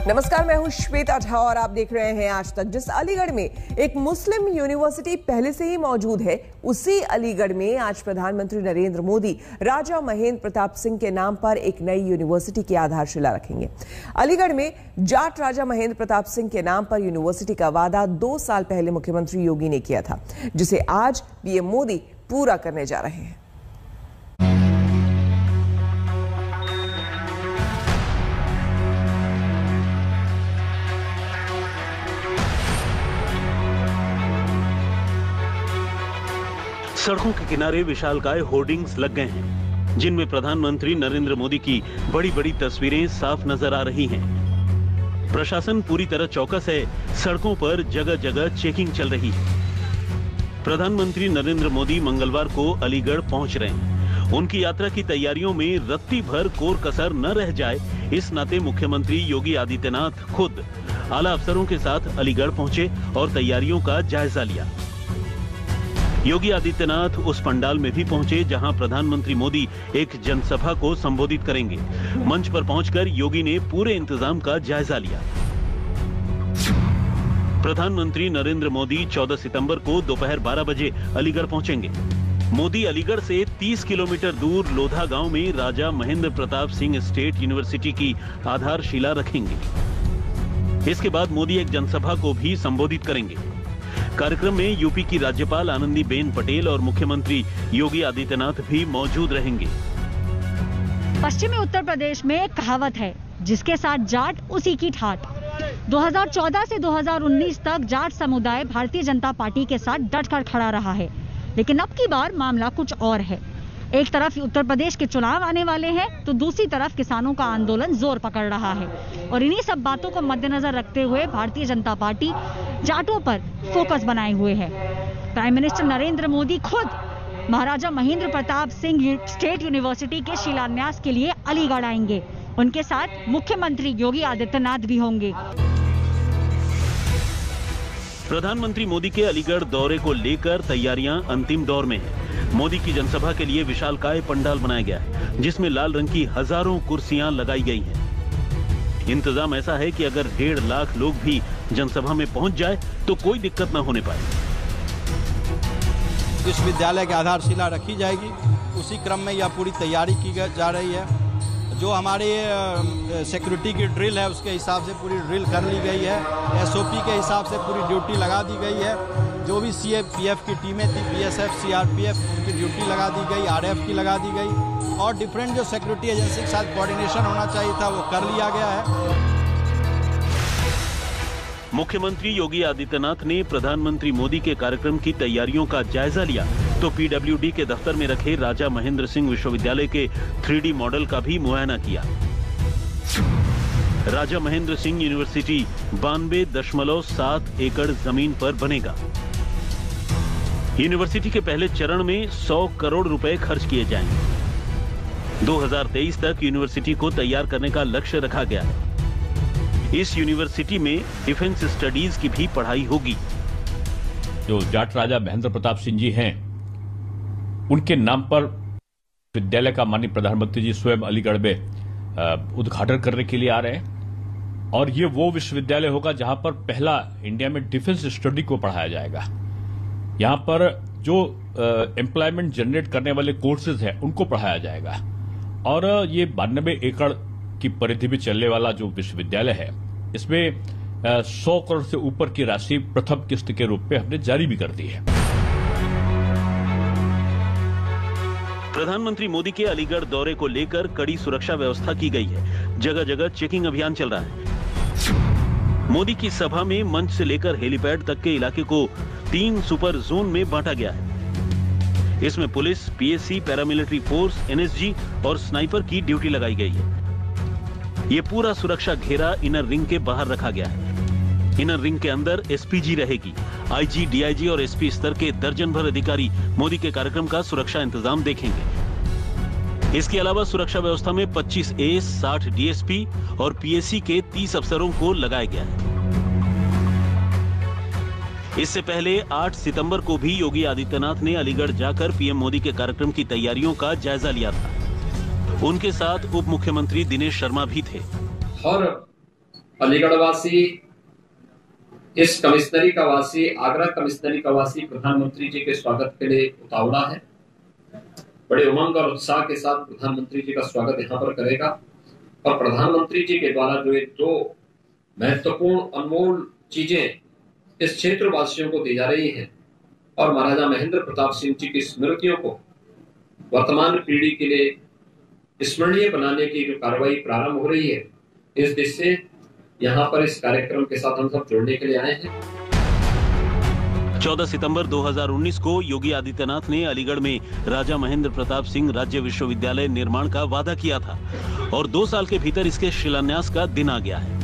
नमस्कार, मैं हूं श्वेता झा और आप देख रहे हैं आज तक। जिस अलीगढ़ में एक मुस्लिम यूनिवर्सिटी पहले से ही मौजूद है, उसी अलीगढ़ में आज प्रधानमंत्री नरेंद्र मोदी राजा महेंद्र प्रताप सिंह के नाम पर एक नई यूनिवर्सिटी की आधारशिला रखेंगे। अलीगढ़ में जाट राजा महेंद्र प्रताप सिंह के नाम पर यूनिवर्सिटी का वादा 2 साल पहले मुख्यमंत्री योगी ने किया था, जिसे आज पीएम मोदी पूरा करने जा रहे हैं। सड़कों के किनारे विशालकाय होर्डिंग्स लग गए हैं, जिनमें प्रधानमंत्री नरेंद्र मोदी की बड़ी बड़ी तस्वीरें साफ नजर आ रही हैं। प्रशासन पूरी तरह चौकस है, सड़कों पर जगह जगह चेकिंग चल रही है। प्रधानमंत्री नरेंद्र मोदी मंगलवार को अलीगढ़ पहुंच रहे हैं। उनकी यात्रा की तैयारियों में रत्ती भर कोर कसर न रह जाए, इस नाते मुख्यमंत्री योगी आदित्यनाथ खुद आला अफसरों के साथ अलीगढ़ पहुंचे और तैयारियों का जायजा लिया। योगी आदित्यनाथ उस पंडाल में भी पहुंचे जहां प्रधानमंत्री मोदी एक जनसभा को संबोधित करेंगे। मंच पर पहुंचकर योगी ने पूरे इंतजाम का जायजा लिया। प्रधानमंत्री नरेंद्र मोदी 14 सितंबर को दोपहर 12 बजे अलीगढ़ पहुंचेंगे। मोदी अलीगढ़ से 30 किलोमीटर दूर लोधा गांव में राजा महेंद्र प्रताप सिंह स्टेट यूनिवर्सिटी की आधारशिला रखेंगे। इसके बाद मोदी एक जनसभा को भी संबोधित करेंगे। कार्यक्रम में यूपी की राज्यपाल आनंदीबेन पटेल और मुख्यमंत्री योगी आदित्यनाथ भी मौजूद रहेंगे। पश्चिमी उत्तर प्रदेश में एक कहावत है, जिसके साथ जाट उसी की ठाठ। 2014 से 2019 तक जाट समुदाय भारतीय जनता पार्टी के साथ डटकर खड़ा रहा है, लेकिन अब की बार मामला कुछ और है। एक तरफ उत्तर प्रदेश के चुनाव आने वाले हैं, तो दूसरी तरफ किसानों का आंदोलन जोर पकड़ रहा है और इन्हीं सब बातों को मद्देनजर रखते हुए भारतीय जनता पार्टी जाटों पर फोकस बनाए हुए है। प्राइम मिनिस्टर नरेंद्र मोदी खुद महाराजा महेंद्र प्रताप सिंह स्टेट यूनिवर्सिटी के शिलान्यास के लिए अलीगढ़ आएंगे। उनके साथ मुख्यमंत्री योगी आदित्यनाथ भी होंगे। प्रधानमंत्री मोदी के अलीगढ़ दौरे को लेकर तैयारियां अंतिम दौर में हैं। मोदी की जनसभा के लिए विशालकाय पंडाल बनाया गया है, जिसमें लाल रंग की हजारों कुर्सियां लगाई गई हैं। इंतजाम ऐसा है कि अगर 1.5 लाख लोग भी जनसभा में पहुंच जाए तो कोई दिक्कत न होने पाए। विश्वविद्यालय की आधारशिला रखी जाएगी, उसी क्रम में यह पूरी तैयारी की जा रही है। जो हमारे सिक्योरिटी की ड्रिल है, उसके हिसाब से पूरी ड्रिल कर ली गई है। SOP के हिसाब से पूरी ड्यूटी लगा दी गई है। जो भी CAPF की टीमें थी, BSF, CRPF, उनकी ड्यूटी लगा दी गई, RF की लगा दी गई और डिफरेंट जो सिक्योरिटी एजेंसी के साथ कोऑर्डिनेशन होना चाहिए था, वो कर लिया गया है। मुख्यमंत्री योगी आदित्यनाथ ने प्रधानमंत्री मोदी के कार्यक्रम की तैयारियों का जायजा लिया तो PWD के दफ्तर में रखे राजा महेंद्र सिंह विश्वविद्यालय के 3D मॉडल का भी मुआयना किया। राजा महेंद्र सिंह यूनिवर्सिटी 92.7 एकड़ जमीन पर बनेगा। यूनिवर्सिटी के पहले चरण में 100 करोड़ रुपए खर्च किए जाएंगे। 2023 तक यूनिवर्सिटी को तैयार करने का लक्ष्य रखा गया है। इस यूनिवर्सिटी में डिफेंस स्टडीज की भी पढ़ाई होगी। जो जाट राजा महेंद्र प्रताप सिंह जी हैं, उनके नाम पर विद्यालय का माननीय प्रधानमंत्री जी स्वयं अलीगढ़ में उद्घाटन करने के लिए आ रहे हैं और ये वो विश्वविद्यालय होगा जहां पर पहला इंडिया में डिफेंस स्टडी को पढ़ाया जाएगा। यहां पर जो एम्प्लॉयमेंट जनरेट करने वाले कोर्सेज हैं, उनको पढ़ाया जाएगा और ये 92 एकड़ की परिधि में चलने वाला जो विश्वविद्यालय है, इसमें 100 करोड़ से ऊपर की राशि प्रथम किस्त के रूप में हमने जारी भी कर दी है। प्रधानमंत्री मोदी के अलीगढ़ दौरे को लेकर कड़ी सुरक्षा व्यवस्था की गई है। जगह जगह चेकिंग अभियान चल रहा है। मोदी की सभा में मंच से लेकर हेलीपैड तक के इलाके को 3 सुपर जोन में बांटा गया है। इसमें police, PSC, paramilitary force, NSG और स्नाइपर की ड्यूटी लगाई गई है। ये पूरा सुरक्षा घेरा इनर रिंग के बाहर रखा गया है। इनर रिंग के अंदर SPG रहेगी। IG, DIG और SP स्तर के दर्जन भर अधिकारी मोदी के कार्यक्रम का सुरक्षा इंतजाम देखेंगे। इसके अलावा सुरक्षा व्यवस्था में 25 AS, 60 DSP और PSC के 30 अफसरों को लगाया गया है। इससे पहले 8 सितंबर को भी योगी आदित्यनाथ ने अलीगढ़ जाकर PM मोदी के कार्यक्रम की तैयारियों का जायजा लिया था। उनके साथ उप मुख्यमंत्री दिनेश शर्मा भी थे। हर अलीगढ़ वासी, इस कमिश्नरी का वासी, आगरा कमिश्नरी का वासी प्रधानमंत्री जी के स्वागत के लिए उतावला है। बड़े उमंग और उत्साह के साथ प्रधानमंत्री जी का स्वागत यहाँ पर करेगा और प्रधानमंत्री जी के द्वारा जो एक दो महत्वपूर्ण अनमोल चीजें इस क्षेत्र वासियों को दी जा रही है और महाराजा महेंद्र प्रताप सिंह जी की स्मृतियों को वर्तमान पीढ़ी के लिए स्मरणीय बनाने की जो कार्रवाई प्रारंभ हो रही है, इस दिशा से यहाँ पर इस कार्यक्रम के साथ हम सब जुड़ने के लिए आए हैं। 14 सितंबर 2019 को योगी आदित्यनाथ ने अलीगढ़ में राजा महेंद्र प्रताप सिंह राज्य विश्वविद्यालय निर्माण का वादा किया था और 2 साल के भीतर इसके शिलान्यास का दिन आ गया है।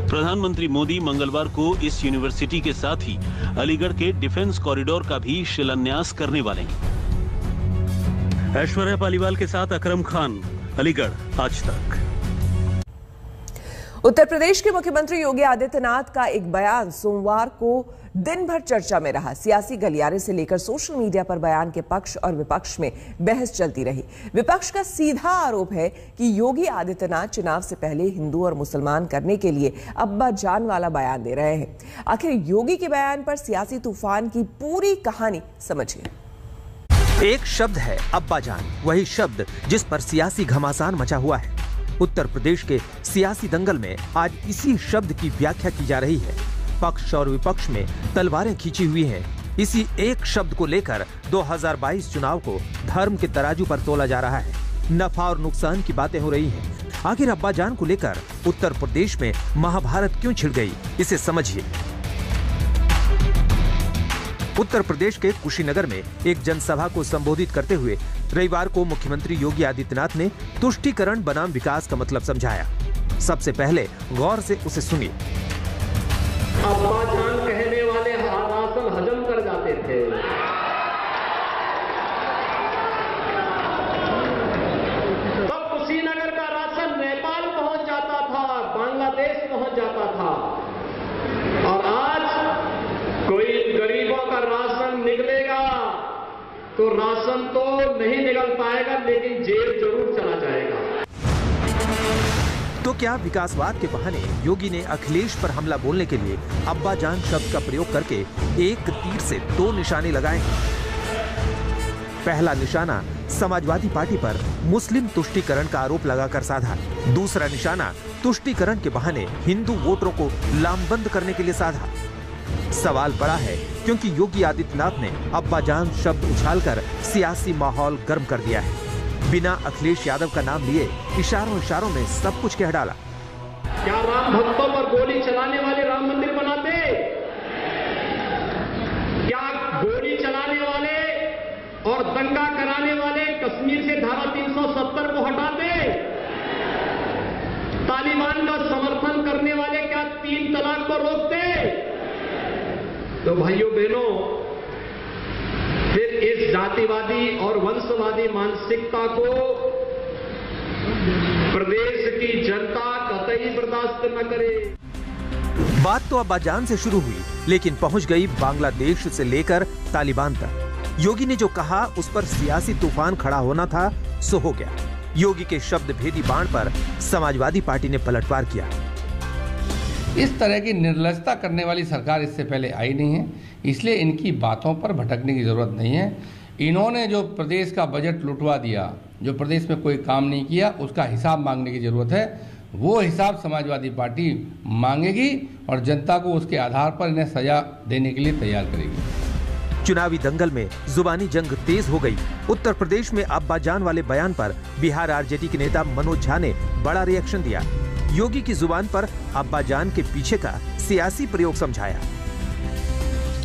प्रधानमंत्री मोदी मंगलवार को इस यूनिवर्सिटी के साथ ही अलीगढ़ के डिफेंस कॉरिडोर का भी शिलान्यास करने वाले हैं। ऐश्वर्या पालीवाल के साथ अकरम खान, अलीगढ़, आज तक। उत्तर प्रदेश के मुख्यमंत्री योगी आदित्यनाथ का एक बयान सोमवार को दिन भर चर्चा में रहा। सियासी गलियारे से लेकर सोशल मीडिया पर बयान के पक्ष और विपक्ष में बहस चलती रही। विपक्ष का सीधा आरोप है कि योगी आदित्यनाथ चुनाव से पहले हिंदू और मुसलमान करने के लिए अब्बा जान वाला बयान दे रहे हैं। आखिर योगी के बयान पर सियासी तूफान की पूरी कहानी समझिए। एक शब्द है अब्बा जान, वही शब्द जिस पर सियासी घमासान मचा हुआ है। उत्तर प्रदेश के सियासी दंगल में आज इसी शब्द की व्याख्या की जा रही है। पक्ष और विपक्ष में तलवारें खींची हुई हैं। इसी एक शब्द को लेकर 2022 चुनाव को धर्म के तराजू पर तोला जा रहा है। नफा और नुकसान की बातें हो रही हैं। आखिर अब्बा जान को लेकर उत्तर प्रदेश में महाभारत क्यों छिड़ गई, इसे समझिए। उत्तर प्रदेश के कुशीनगर में एक जनसभा को संबोधित करते हुए रविवार को मुख्यमंत्री योगी आदित्यनाथ ने तुष्टीकरण बनाम विकास का मतलब समझाया। सबसे पहले गौर से उसे सुनिए। अब्बा जान कहने वाले राशन हजम कर जाते थे। तब कुशीनगर का राशन नेपाल पहुंच जाता था, बांग्लादेश पहुंच जाता था और आज कोई गरीबों का राशन निकलेगा तो राशन तो नहीं निकल पाएगा, लेकिन जेल जरूर चला जाएगा। तो क्या विकासवाद के बहाने योगी ने अखिलेश पर हमला बोलने के लिए अब्बा जान शब्द का प्रयोग करके एक तीर से 2 निशाने लगाए हैं? पहला निशाना समाजवादी पार्टी पर मुस्लिम तुष्टीकरण का आरोप लगाकर साधा। दूसरा निशाना तुष्टीकरण के बहाने हिंदू वोटरों को लामबंद करने के लिए साधा। सवाल बड़ा है क्योंकि योगी आदित्यनाथ ने अब्बा जान शब्द उछालकर सियासी माहौल गर्म कर दिया है। बिना अखिलेश यादव का नाम लिए इशारों में सब कुछ कह डाला। क्या राम भक्तों पर गोली चलाने वाले राम मंदिर बनाते? क्या गोली चलाने वाले और दंगा कराने वाले कश्मीर से धारा 370 को हटाते? तालिबान का समर्थन करने वाले क्या 3 तलाक को रोकते? तो भाइयों बहनों, फिर इस जातिवादी और वंशवादी मानसिकता को प्रदेश की जनता कतई बर्दाश्त न करे। बात तो अब्बा जान से शुरू हुई, लेकिन पहुंच गई बांग्लादेश से लेकर तालिबान तक। योगी ने जो कहा उस पर सियासी तूफान खड़ा होना था, सो हो गया। योगी के शब्द भेदी बाण पर समाजवादी पार्टी ने पलटवार किया। इस तरह की निर्लजता करने वाली सरकार इससे पहले आई नहीं है, इसलिए इनकी बातों पर भटकने की जरूरत नहीं है। इन्होंने जो प्रदेश का बजट लुटवा दिया, जो प्रदेश में कोई काम नहीं किया, उसका हिसाब मांगने की जरूरत है। वो हिसाब समाजवादी पार्टी मांगेगी और जनता को उसके आधार पर इन्हें सजा देने के लिए तैयार करेगी। चुनावी दंगल में जुबानी जंग तेज हो गई। उत्तर प्रदेश में अब्बा जान वाले बयान पर बिहार आरजेडी के नेता मनोज झा ने बड़ा रिएक्शन दिया। योगी की जुबान पर अब्बा जान के पीछे का सियासी प्रयोग समझाया।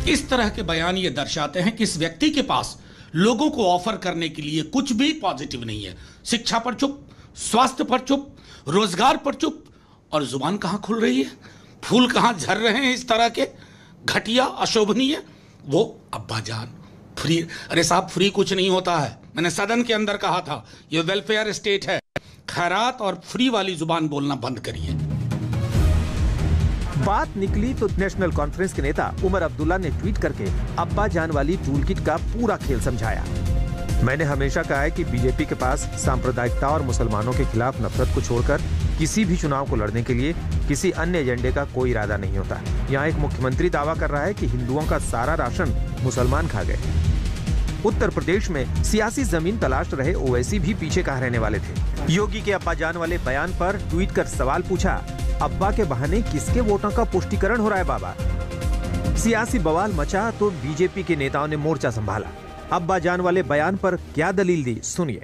इस तरह के बयान ये दर्शाते हैं कि इस व्यक्ति के पास लोगों को ऑफर करने के लिए कुछ भी पॉजिटिव नहीं है। शिक्षा पर चुप, स्वास्थ्य पर चुप, रोजगार पर चुप, और जुबान कहां खुल रही है, फूल कहां झर रहे हैं इस तरह के घटिया, अशोभनीय। वो अब्बा जान फ्री, अरे साहब फ्री कुछ नहीं होता है। मैंने सदन के अंदर कहा था ये वेलफेयर स्टेट है। खैरात और फ्री वाली जुबान बोलना बंद करिए। बात निकली तो नेशनल कॉन्फ्रेंस के नेता उमर अब्दुल्ला ने ट्वीट करके अब्बा जान वाली टूलकिट का पूरा खेल समझाया। मैंने हमेशा कहा है कि बीजेपी के पास सांप्रदायिकता और मुसलमानों के खिलाफ नफरत को छोड़कर किसी भी चुनाव को लड़ने के लिए किसी अन्य एजेंडे का कोई इरादा नहीं होता। यहाँ एक मुख्यमंत्री दावा कर रहा है कि हिंदुओं का सारा राशन मुसलमान खा गए। उत्तर प्रदेश में सियासी जमीन तलाश रहे ओवैसी भी पीछे कहाँ रहने वाले थे। योगी के अब्बा जान वाले बयान पर ट्वीट कर सवाल पूछा, अब्बा के बहाने किसके वोटों का पुष्टिकरण हो रहा है बाबा। सियासी बवाल मचा तो बीजेपी के नेताओं ने मोर्चा संभाला। अब्बा जान वाले बयान पर क्या दलील दी, सुनिए।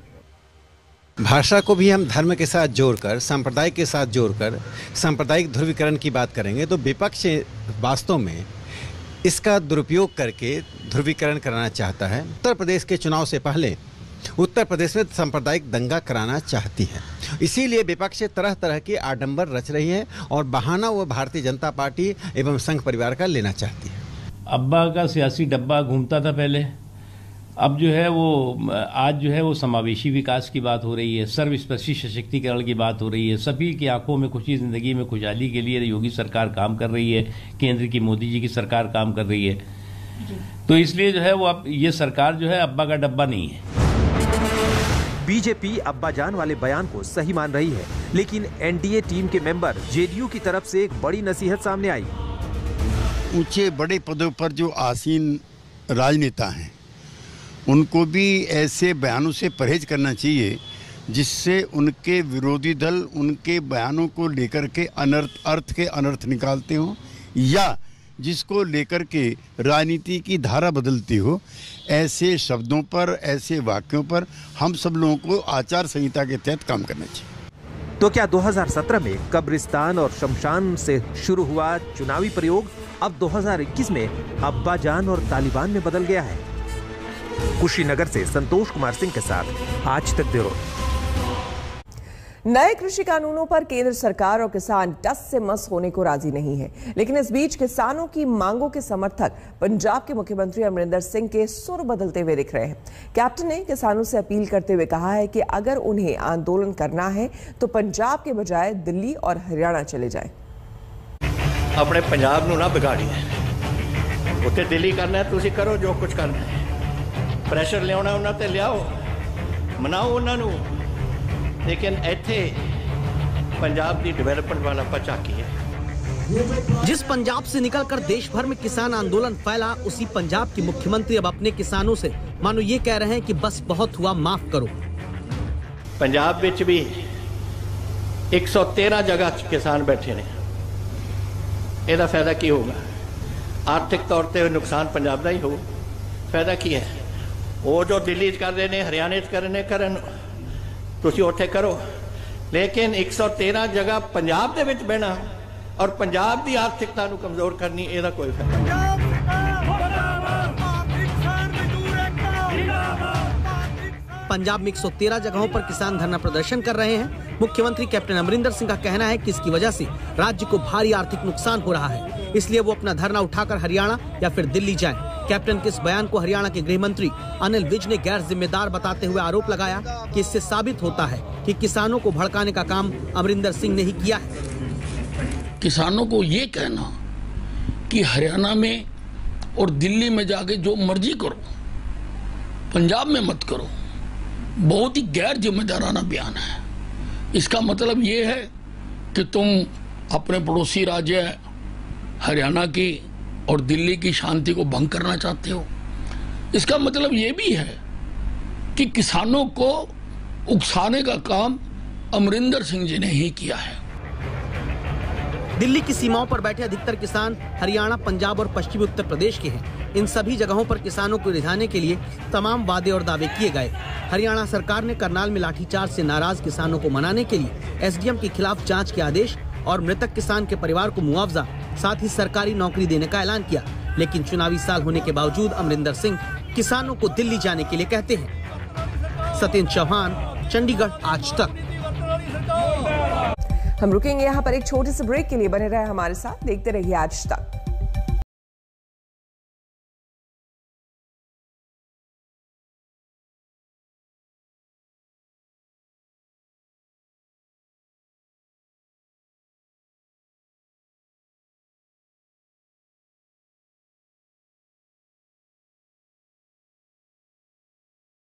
भाषा को भी हम धर्म के साथ जोड़कर, सांप्रदायिक के साथ जोड़कर सांप्रदायिक ध्रुवीकरण की बात करेंगे तो विपक्ष वास्तव में इसका दुरुपयोग करके ध्रुवीकरण कराना चाहता है। उत्तर प्रदेश के चुनाव से पहले उत्तर प्रदेश में सांप्रदायिक दंगा कराना चाहती है। इसीलिए विपक्ष तरह तरह के आडंबर रच रही है और बहाना वो भारतीय जनता पार्टी एवं संघ परिवार का लेना चाहती है। अब्बा का सियासी डब्बा घूमता था पहले, अब जो है वो आज जो है वो समावेशी विकास की बात हो रही है, सर्वस्पर्शी सशक्तिकरण की बात हो रही है। सभी की आंखों में खुशी, जिंदगी में खुशहाली के लिए योगी सरकार काम कर रही है, केंद्र की मोदी जी की सरकार काम कर रही है। तो इसलिए जो है वो अब ये सरकार जो है अब्बा का डब्बा नहीं है। बीजेपी अब्बा जान वाले बयान को सही मान रही है, लेकिन एनडीए टीम के मेंबर जेडीयू की तरफ से एक बड़ी नसीहत सामने आई। ऊंचे बड़े पदों पर जो आसीन राजनेता हैं उनको भी ऐसे बयानों से परहेज करना चाहिए जिससे उनके विरोधी दल उनके बयानों को लेकर के अर्थ के अनर्थ निकालते हो या जिसको लेकर के राजनीति की धारा बदलती हो। ऐसे शब्दों पर, ऐसे वाक्यों पर हम सब लोगों को आचार संहिता के तहत काम करना चाहिए। तो क्या 2017 में कब्रिस्तान और शमशान से शुरू हुआ चुनावी प्रयोग अब 2021 में अब्बा जान और तालिबान में बदल गया है? कुशीनगर से संतोष कुमार सिंह के साथ आज तक ब्यूरो। नए कृषि कानूनों पर केंद्र सरकार और किसान टस से मस होने को राजी नहीं है, लेकिन इस बीच किसानों की मांगों के समर्थक पंजाब के मुख्यमंत्री अमरिंदर सिंह के सुर बदलते हुए दिख रहे हैं। कैप्टन ने किसानों से अपील करते हुए कहा है कि अगर उन्हें आंदोलन करना है तो पंजाब के बजाय दिल्ली और हरियाणा चले जाएं। अपने पंजाब नूं ना बिगाड़िए, उत्ते दिल्ली करना है तुसीं करो जो कुछ करना है, प्रेशर लियाना उन्हां ते लियाओ, मनाओ उन्हां नूं, लेकिन इत्थे पंजाब की डेवलपमेंट वाला पचाकी है। जिस पंजाब से निकलकर देश भर में किसान आंदोलन फैला, उसी पंजाब के मुख्यमंत्री अब अपने किसानों से मानो ये कह रहे हैं कि बस बहुत हुआ, माफ करो। पंजाब विच भी 113 जगह किसान बैठे ने, ਇਹਦਾ फायदा की होगा? आर्थिक तौर पर नुकसान पंजाब का ही हो, फायदा की है? वो जो दिल्ली कर रहे हैं, हरियाणा कर रहे करन, तुसी उत्थे करो, लेकिन 113 जगह पंजाब दे विच बहना और पंजाब की आर्थिकता नूं कमजोर करनी, ਇਹਦਾ कोई फायदा नहीं। पंजाब में 113 जगहों पर किसान धरना प्रदर्शन कर रहे हैं। मुख्यमंत्री कैप्टन अमरिंदर सिंह का कहना है कि इसकी वजह से राज्य को भारी आर्थिक नुकसान हो रहा है, इसलिए वो अपना धरना उठाकर हरियाणा या फिर दिल्ली जाएं। कैप्टन के इस बयान को हरियाणा के गृह मंत्री अनिल विज ने गैर जिम्मेदार बताते हुए आरोप लगाया कि इससे साबित होता है कि किसानों को भड़काने का काम अमरिंदर सिंह ने ही किया है। किसानों को ये कहना कि हरियाणा में और दिल्ली में जाके जो मर्जी करो, पंजाब में मत करो, बहुत ही गैर जिम्मेदाराना बयान है। इसका मतलब ये है कि तुम अपने पड़ोसी राज्य हरियाणा की और दिल्ली की शांति को भंग करना चाहते हो। इसका मतलब ये भी है कि किसानों को उकसाने का काम अमरिंदर सिंह जी ने ही किया है। दिल्ली की सीमाओं पर बैठे अधिकतर किसान हरियाणा, पंजाब और पश्चिमी उत्तर प्रदेश के हैं। इन सभी जगहों पर किसानों को रिझाने के लिए तमाम वादे और दावे किए गए। हरियाणा सरकार ने करनाल में लाठीचार्ज से नाराज किसानों को मनाने के लिए एसडीएम के खिलाफ जांच के आदेश और मृतक किसान के परिवार को मुआवजा, साथ ही सरकारी नौकरी देने का ऐलान किया। लेकिन चुनावी साल होने के बावजूद अमरिंदर सिंह किसानों को दिल्ली जाने के लिए कहते हैं। सत्येंद्र चौहान, चंडीगढ़, आज तक। हम रुकेंगे यहाँ पर एक छोटे से ब्रेक के लिए, बने रहे हमारे साथ, देखते रहिए आज तक।